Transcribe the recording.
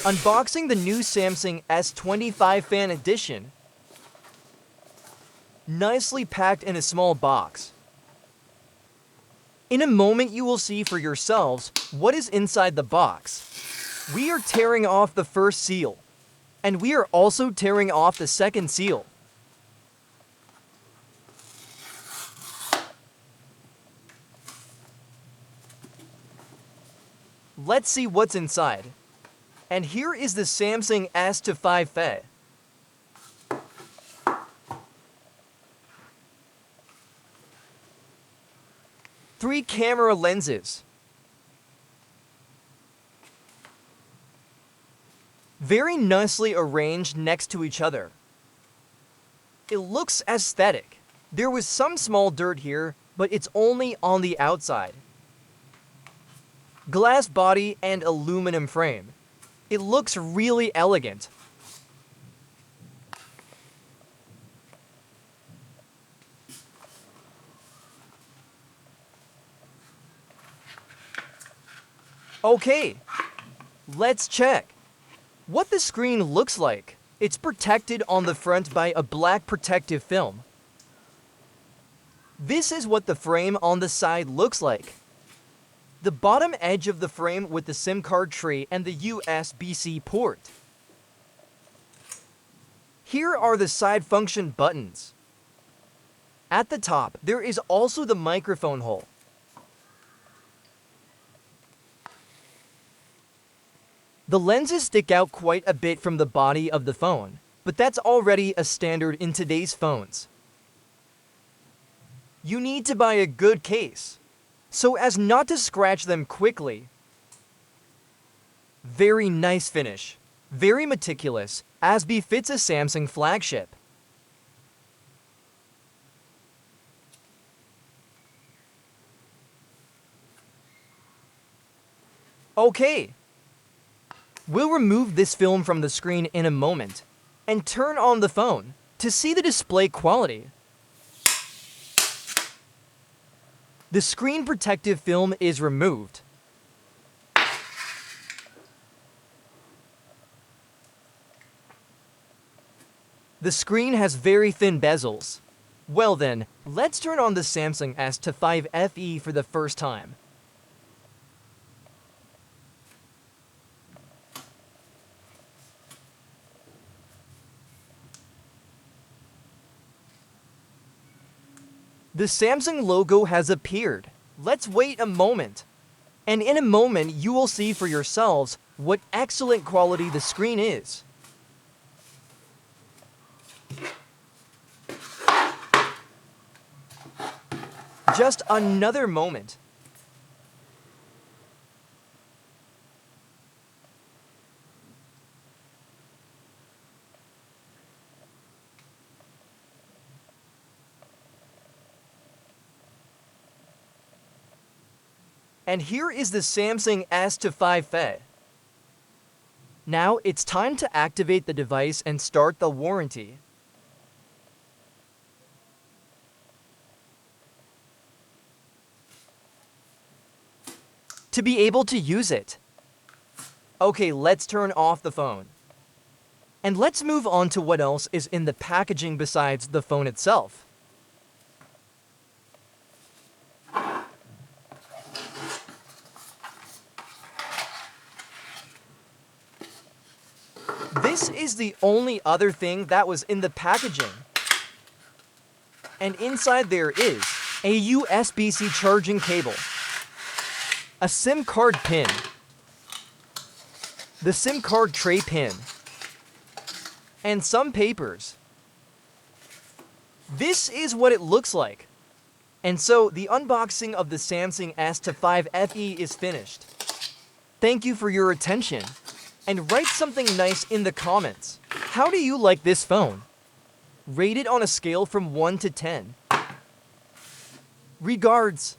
Unboxing the new Samsung S25 Fan Edition. Nicely packed in a small box. In a moment you will see for yourselves what is inside the box. We are tearing off the first seal, and we are also tearing off the second seal. Let's see what's inside. And here is the Samsung S25 FE. Three camera lenses. Very nicely arranged next to each other. It looks aesthetic. There was some small dirt here, but it's only on the outside. Glass body and aluminum frame. It looks really elegant. Okay, let's check what the screen looks like. It's protected on the front by a black protective film. This is what the frame on the side looks like. The bottom edge of the frame with the SIM card tray and the USB-C port. Here are the side function buttons. At the top, there is also the microphone hole. The lenses stick out quite a bit from the body of the phone, but that's already a standard in today's phones. You need to buy a good case, so as not to scratch them quickly. Very nice finish. Very meticulous, as befits a Samsung flagship. Okay. We'll remove this film from the screen in a moment and turn on the phone to see the display quality. The screen protective film is removed. The screen has very thin bezels. Well then, let's turn on the Samsung S25 FE for the first time. The Samsung logo has appeared. Let's wait a moment. And in a moment, you will see for yourselves what excellent quality the screen is. Just another moment. And here is the Samsung S25 FE. Now it's time to activate the device and start the warranty. To be able to use it. Okay, let's turn off the phone. And let's move on to what else is in the packaging besides the phone itself. This is the only other thing that was in the packaging. And inside there is a USB-C charging cable, a SIM card pin, the SIM card tray pin, and some papers. This is what it looks like. And so the unboxing of the Samsung S25 FE is finished. Thank you for your attention. And write something nice in the comments. How do you like this phone? Rate it on a scale from 1 to 10. Regards.